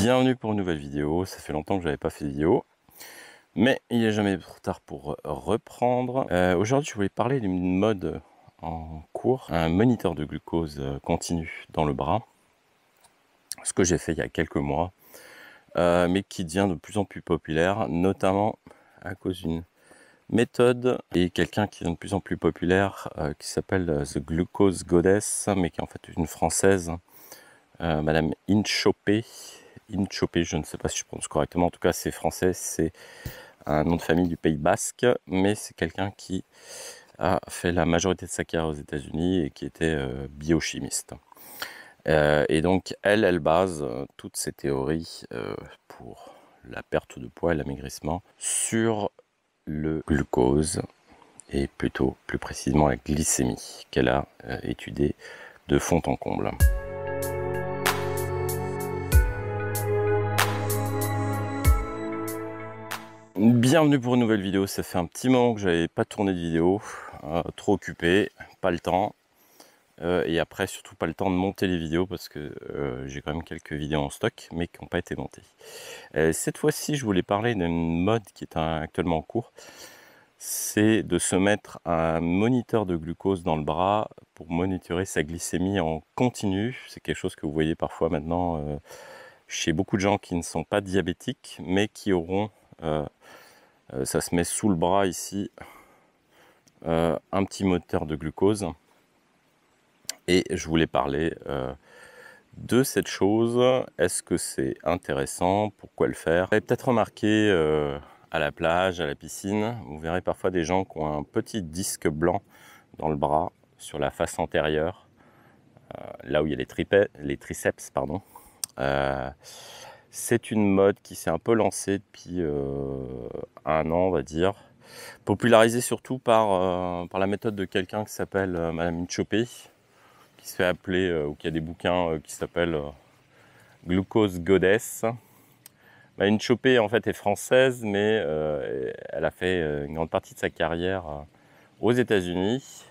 Bienvenue pour une nouvelle vidéo. Ça fait longtemps que j'avais pas fait de vidéo, mais il n'est jamais trop tard pour reprendre. Aujourd'hui, je voulais parler d'une mode en cours, un moniteur de glucose continu dans le bras. Ce que j'ai fait il y a quelques mois, mais qui devient de plus en plus populaire, notamment à cause d'une méthode et quelqu'un qui est de plus en plus populaire, qui s'appelle The Glucose Goddess, mais qui est en fait une française, Madame Inchopé. Inchopé, je ne sais pas si je prononce correctement, en tout cas c'est français, c'est un nom de famille du Pays Basque, mais c'est quelqu'un qui a fait la majorité de sa carrière aux États-Unis et qui était biochimiste. Et donc elle base toutes ses théories pour la perte de poids et l'amaigrissement sur le glucose et plutôt plus précisément la glycémie qu'elle a étudiée de fond en comble. Bienvenue pour une nouvelle vidéo. Ça fait un petit moment que j'avais pas tourné de vidéo, trop occupé, pas le temps, et après surtout pas le temps de monter les vidéos parce que j'ai quand même quelques vidéos en stock mais qui n'ont pas été montées. Cette fois-ci je voulais parler d'une mode qui est actuellement en cours, c'est de se mettre un moniteur de glucose dans le bras pour monitorer sa glycémie en continu. C'est quelque chose que vous voyez parfois maintenant chez beaucoup de gens qui ne sont pas diabétiques mais qui auront ça se met sous le bras ici, un petit moteur de glucose. Et je voulais parler de cette chose. Est-ce que c'est intéressant? Pourquoi le faire? Vous avez peut-être remarqué à la plage, à la piscine, vous verrez parfois des gens qui ont un petit disque blanc dans le bras, sur la face antérieure, là où il y a les triceps, pardon. C'est une mode qui s'est un peu lancée depuis un an, on va dire, popularisée surtout par la méthode de quelqu'un qui s'appelle Madame Inchopé, qui se fait appeler, ou qui a des bouquins qui s'appellent Glucose Goddess. Madame Inchopé en fait est française, mais elle a fait une grande partie de sa carrière aux États-Unis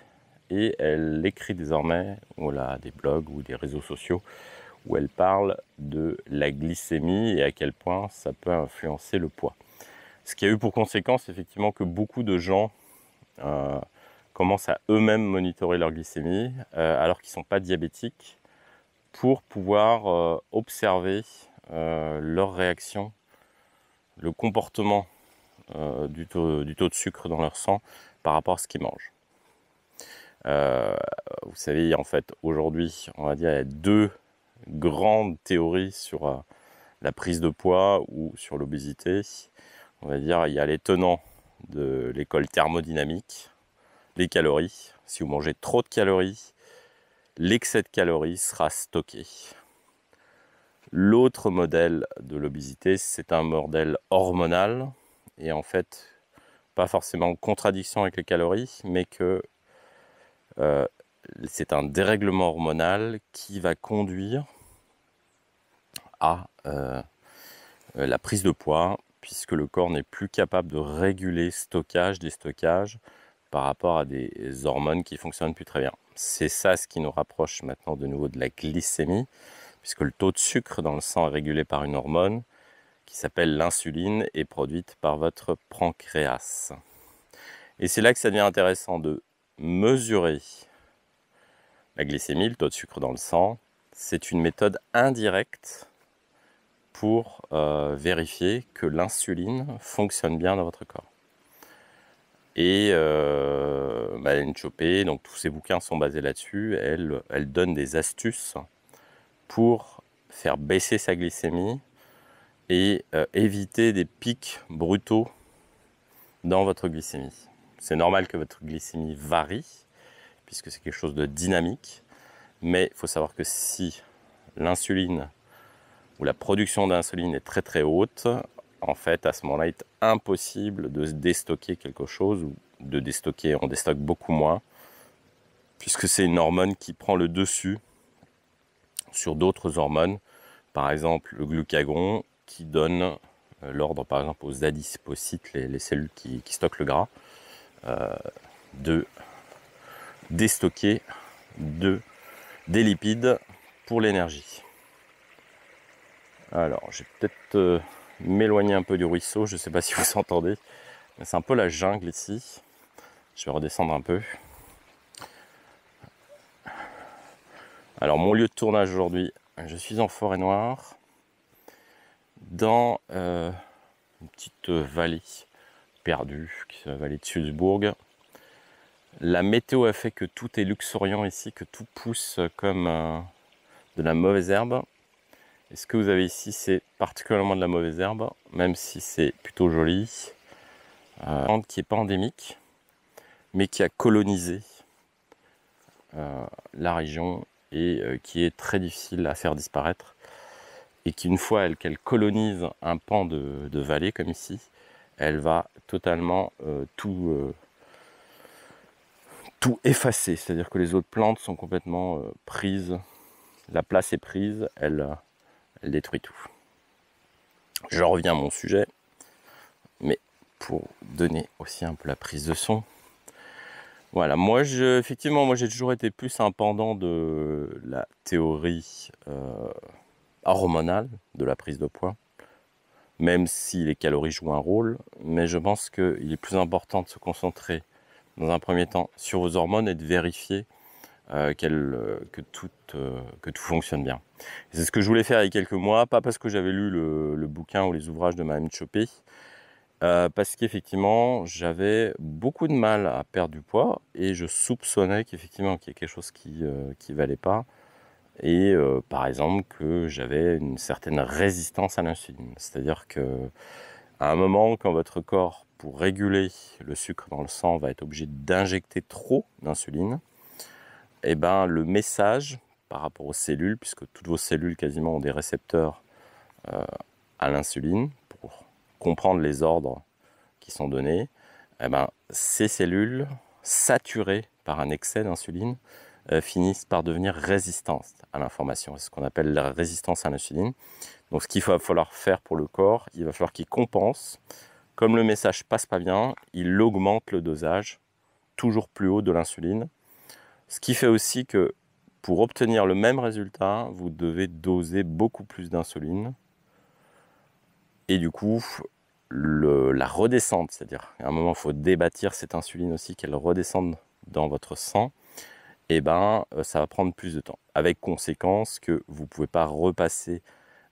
et elle écrit désormais, voilà, des blogs ou des réseaux sociaux où elle parle de la glycémie et à quel point ça peut influencer le poids. Ce qui a eu pour conséquence effectivement que beaucoup de gens commencent à eux-mêmes monitorer leur glycémie alors qu'ils ne sont pas diabétiques pour pouvoir observer leur réaction, le comportement du taux de sucre dans leur sang par rapport à ce qu'ils mangent. Vous savez, en fait, aujourd'hui, on va dire, il y a deux grandes théories sur la prise de poids ou sur l'obésité. On va dire, il y a les tenants de l'école thermodynamique, les calories. Si vous mangez trop de calories, l'excès de calories sera stocké. L'autre modèle de l'obésité, c'est un modèle hormonal, et en fait, pas forcément en contradiction avec les calories, mais que c'est un dérèglement hormonal qui va conduire à la prise de poids, puisque le corps n'est plus capable de réguler stockage, déstockage, par rapport à des hormones qui fonctionnent plus très bien. C'est ça ce qui nous rapproche maintenant de nouveau de la glycémie, puisque le taux de sucre dans le sang est régulé par une hormone qui s'appelle l'insuline et produite par votre pancréas. Et c'est là que ça devient intéressant de mesurer la glycémie, le taux de sucre dans le sang. C'est une méthode indirecte pour vérifier que l'insuline fonctionne bien dans votre corps. Et Madame Inchopé, donc tous ces bouquins sont basés là-dessus, elle donne des astuces pour faire baisser sa glycémie et éviter des pics brutaux dans votre glycémie. C'est normal que votre glycémie varie, puisque c'est quelque chose de dynamique, mais il faut savoir que si l'insuline ou la production d'insuline est très très haute, en fait à ce moment-là il est impossible de déstocker quelque chose, ou de déstocker, on déstocke beaucoup moins, puisque c'est une hormone qui prend le dessus sur d'autres hormones, par exemple le glucagon qui donne l'ordre par exemple aux adipocytes, les cellules qui stockent le gras, de déstocker des lipides pour l'énergie. Alors, je vais peut-être m'éloigner un peu du ruisseau, je ne sais pas si vous entendez, mais c'est un peu la jungle ici. Je vais redescendre un peu. Alors, mon lieu de tournage aujourd'hui, je suis en Forêt-Noire, dans une petite vallée perdue, qui est la vallée de Sulzbourg. La météo a fait que tout est luxuriant ici, que tout pousse comme de la mauvaise herbe. Et ce que vous avez ici, c'est particulièrement de la mauvaise herbe, même si c'est plutôt joli. Qui n'est pas endémique, mais qui a colonisé la région et qui est très difficile à faire disparaître. Et qu'une fois qu'elle colonise un pan de vallée, comme ici, elle va totalement tout effacer. C'est-à-dire que les autres plantes sont complètement prises. La place est prise, elle détruit tout. Je reviens à mon sujet, mais pour donner aussi un peu la prise de son. Voilà, effectivement, moi j'ai toujours été plus un pendant de la théorie hormonale de la prise de poids, même si les calories jouent un rôle, mais je pense qu'il est plus important de se concentrer dans un premier temps sur vos hormones et de vérifier que tout fonctionne bien. C'est ce que je voulais faire il y a quelques mois, pas parce que j'avais lu le bouquin ou les ouvrages de Madame Chopé, parce qu'effectivement j'avais beaucoup de mal à perdre du poids et je soupçonnais qu'effectivement qu'il y a quelque chose qui valait pas, et par exemple que j'avais une certaine résistance à l'insuline. C'est-à-dire que à un moment, quand votre corps, pour réguler le sucre dans le sang, va être obligé d'injecter trop d'insuline, et ben le message par rapport aux cellules, puisque toutes vos cellules quasiment ont des récepteurs à l'insuline pour comprendre les ordres qui sont donnés, et ben ces cellules saturées par un excès d'insuline finissent par devenir résistantes à l'information. C'est ce qu'on appelle la résistance à l'insuline. Donc ce qu'il va falloir faire pour le corps, il va falloir qu'il compense. Comme le message passe pas bien, il augmente le dosage toujours plus haut de l'insuline. Ce qui fait aussi que pour obtenir le même résultat, vous devez doser beaucoup plus d'insuline. Et du coup, la redescente, c'est-à-dire à un moment, il faut débâtir cette insuline aussi, qu'elle redescende dans votre sang, et ben ça va prendre plus de temps. Avec conséquence que vous ne pouvez pas repasser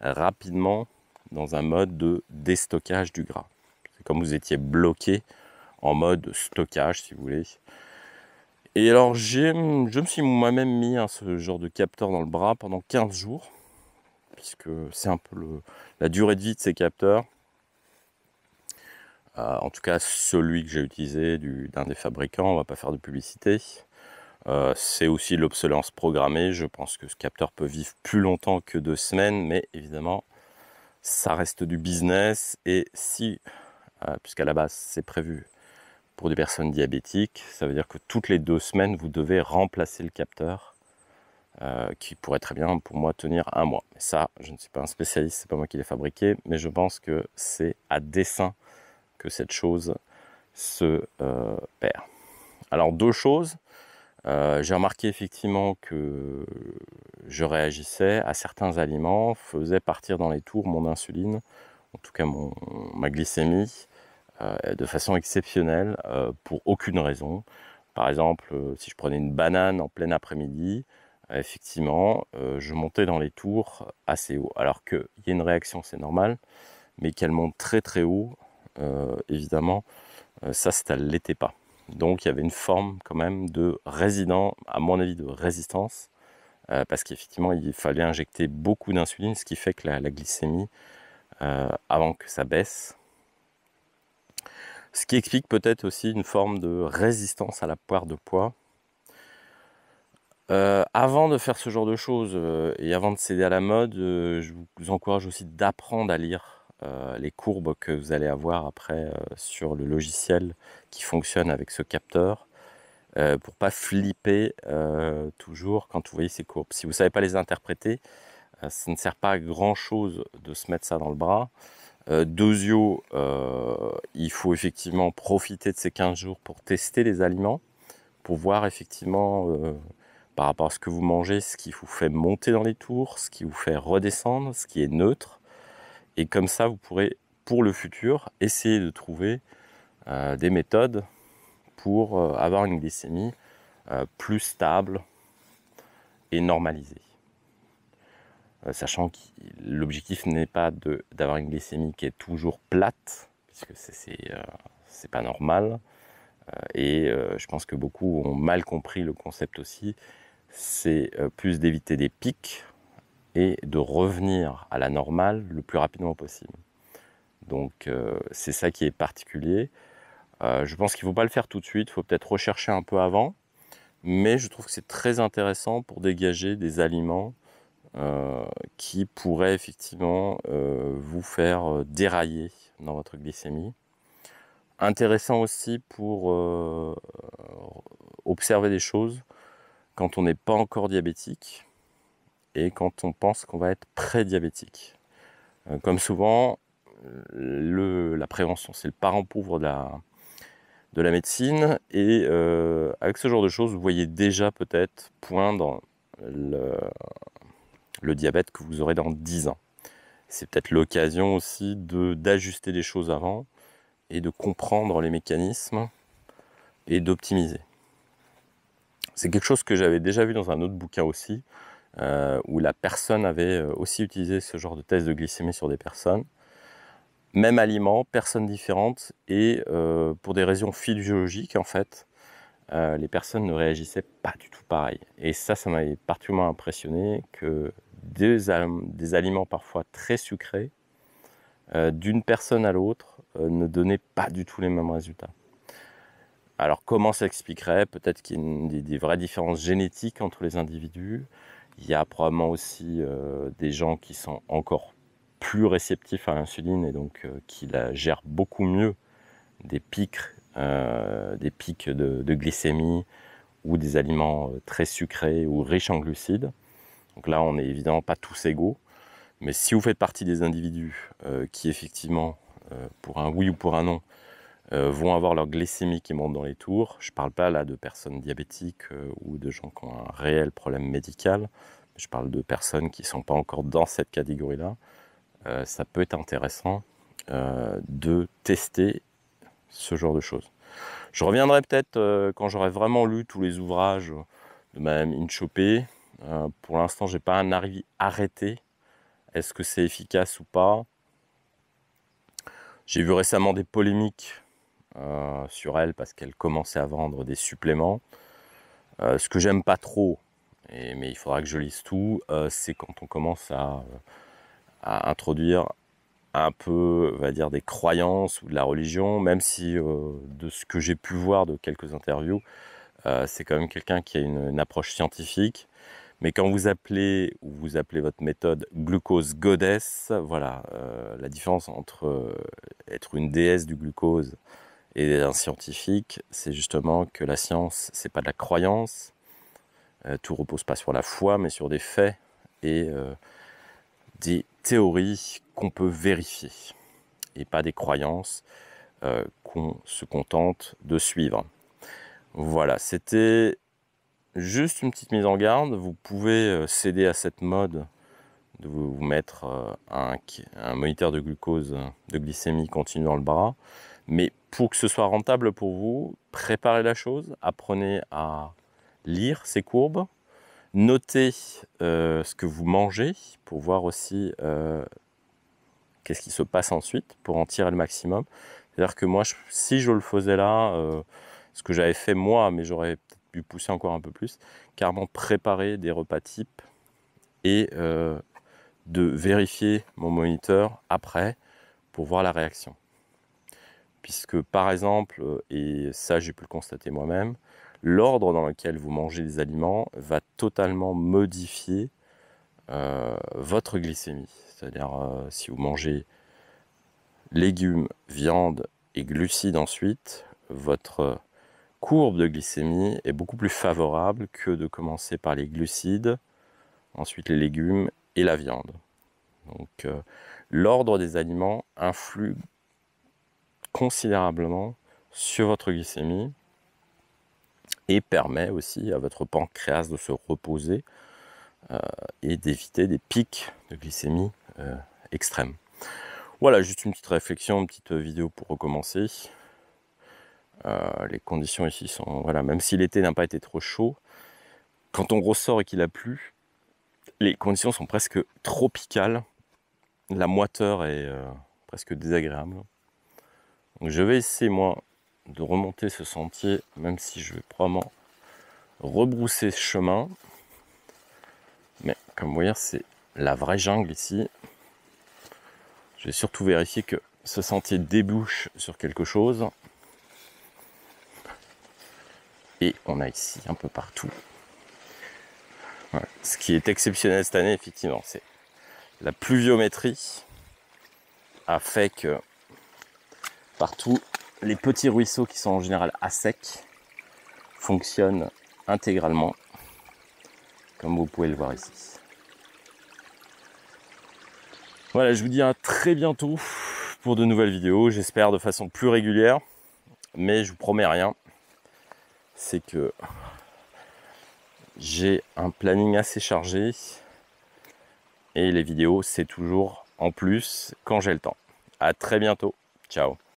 rapidement dans un mode de déstockage du gras. C'est comme vous étiez bloqué en mode stockage, si vous voulez. Et alors, je me suis moi-même mis ce genre de capteur dans le bras pendant 15 jours, puisque c'est un peu la durée de vie de ces capteurs. En tout cas, celui que j'ai utilisé d'un des fabricants, on ne va pas faire de publicité. C'est aussi l'obsolescence programmée. Je pense que ce capteur peut vivre plus longtemps que 2 semaines, mais évidemment, ça reste du business. Et si, puisqu'à la base, c'est prévu pour des personnes diabétiques, ça veut dire que toutes les 2 semaines, vous devez remplacer le capteur, qui pourrait très bien, pour moi, tenir 1 mois. Mais ça, je ne suis pas un spécialiste, c'est pas moi qui l'ai fabriqué, mais je pense que c'est à dessein que cette chose se perd. Alors, 2 choses. J'ai remarqué effectivement que je réagissais à certains aliments, faisait partir dans les tours mon insuline, en tout cas ma glycémie, de façon exceptionnelle, pour aucune raison. Par exemple, si je prenais une banane en plein après-midi, effectivement, je montais dans les tours assez haut. Alors qu'il y a une réaction, c'est normal, mais qu'elle monte très très haut, évidemment, ça ne l'était pas. Donc il y avait une forme quand même de à mon avis, de résistance, parce qu'effectivement il fallait injecter beaucoup d'insuline, ce qui fait que la glycémie, avant que ça baisse, ce qui explique peut-être aussi une forme de résistance à la perte de poids. Avant de faire ce genre de choses et avant de céder à la mode, je vous encourage aussi d'apprendre à lire les courbes que vous allez avoir après sur le logiciel qui fonctionne avec ce capteur, pour pas flipper toujours quand vous voyez ces courbes. Si vous ne savez pas les interpréter, ça ne sert pas à grand chose de se mettre ça dans le bras. Dosio, il faut effectivement profiter de ces 15 jours pour tester les aliments, pour voir effectivement par rapport à ce que vous mangez, ce qui vous fait monter dans les tours, ce qui vous fait redescendre, ce qui est neutre. Et comme ça, vous pourrez, pour le futur, essayer de trouver des méthodes pour avoir une glycémie plus stable et normalisée. Sachant que l'objectif n'est pas d'avoir une glycémie qui est toujours plate, puisque c'est pas normal. Et je pense que beaucoup ont mal compris le concept aussi. C'est plus d'éviter des pics et de revenir à la normale le plus rapidement possible. Donc c'est ça qui est particulier. Je pense qu'il ne faut pas le faire tout de suite, il faut peut-être rechercher un peu avant, mais je trouve que c'est très intéressant pour dégager des aliments qui pourraient effectivement vous faire dérailler dans votre glycémie. Intéressant aussi pour observer des choses quand on n'est pas encore diabétique et quand on pense qu'on va être pré-diabétique. Comme souvent, la prévention, c'est le parent pauvre de la médecine. Et avec ce genre de choses, vous voyez déjà peut-être poindre le diabète que vous aurez dans 10 ans. C'est peut-être l'occasion aussi d'ajuster des choses avant et de comprendre les mécanismes et d'optimiser. C'est quelque chose que j'avais déjà vu dans un autre bouquin aussi, où la personne avait aussi utilisé ce genre de test de glycémie sur des personnes. Même aliment, personnes différentes, et pour des raisons physiologiques, en fait, les personnes ne réagissaient pas du tout pareil. Et ça m'avait particulièrement impressionné que des aliments parfois très sucrés, d'une personne à l'autre, ne donnaient pas du tout les mêmes résultats. Alors comment ça expliquerait? Peut-être qu'il y a des vraies différences génétiques entre les individus. Il y a probablement aussi des gens qui sont encore plus réceptifs à l'insuline et donc qui la gèrent beaucoup mieux des pics de glycémie ou des aliments très sucrés ou riches en glucides. Donc là, on n'est évidemment pas tous égaux. Mais si vous faites partie des individus qui effectivement, pour un oui ou pour un non, vont avoir leur glycémie qui monte dans les tours. Je ne parle pas là de personnes diabétiques ou de gens qui ont un réel problème médical. Je parle de personnes qui ne sont pas encore dans cette catégorie-là. Ça peut être intéressant de tester ce genre de choses. Je reviendrai peut-être quand j'aurai vraiment lu tous les ouvrages de Mme Inchopé. Pour l'instant, je n'ai pas un avis arrêté. Est-ce que c'est efficace ou pas? J'ai vu récemment des polémiques sur elle parce qu'elle commençait à vendre des suppléments. Ce que j'aime pas trop, mais il faudra que je lise tout, c'est quand on commence à introduire un peu, on va dire, des croyances ou de la religion, même si de ce que j'ai pu voir de quelques interviews, c'est quand même quelqu'un qui a une approche scientifique. Mais quand vous appelez votre méthode glucose goddess, voilà, la différence entre être une déesse du glucose et un scientifique, c'est justement que la science, c'est pas de la croyance, tout repose pas sur la foi, mais sur des faits et des théories qu'on peut vérifier, et pas des croyances qu'on se contente de suivre. Voilà, c'était juste une petite mise en garde. Vous pouvez céder à cette mode de vous mettre un moniteur de glucose, de glycémie continue dans le bras. Mais pour que ce soit rentable pour vous, préparez la chose, apprenez à lire ces courbes, notez ce que vous mangez pour voir aussi qu'est-ce qui se passe ensuite pour en tirer le maximum. C'est-à-dire que moi, si je le faisais là, ce que j'avais fait moi, mais j'aurais peut-être pu pousser encore un peu plus, carrément préparer des repas types et de vérifier mon moniteur après pour voir la réaction. Puisque par exemple, et ça j'ai pu le constater moi-même, l'ordre dans lequel vous mangez les aliments va totalement modifier votre glycémie. C'est-à-dire si vous mangez légumes, viande et glucides ensuite, votre courbe de glycémie est beaucoup plus favorable que de commencer par les glucides, ensuite les légumes et la viande. Donc l'ordre des aliments influe considérablement sur votre glycémie et permet aussi à votre pancréas de se reposer et d'éviter des pics de glycémie extrêmes. Voilà, juste une petite réflexion, une petite vidéo pour recommencer. Les conditions ici sont... Voilà, même si l'été n'a pas été trop chaud, quand on ressort et qu'il a plu, les conditions sont presque tropicales. La moiteur est presque désagréable. Donc je vais essayer, moi, de remonter ce sentier, même si je vais probablement rebrousser ce chemin. Mais comme vous voyez, c'est la vraie jungle ici. Je vais surtout vérifier que ce sentier débouche sur quelque chose. Et on a ici un peu partout. Voilà. Ce qui est exceptionnel cette année, effectivement, c'est la pluviométrie a fait que partout, les petits ruisseaux qui sont en général à sec fonctionnent intégralement, comme vous pouvez le voir ici. Voilà, je vous dis à très bientôt pour de nouvelles vidéos, j'espère de façon plus régulière, mais je vous promets rien, c'est que j'ai un planning assez chargé et les vidéos c'est toujours en plus quand j'ai le temps. À très bientôt, ciao.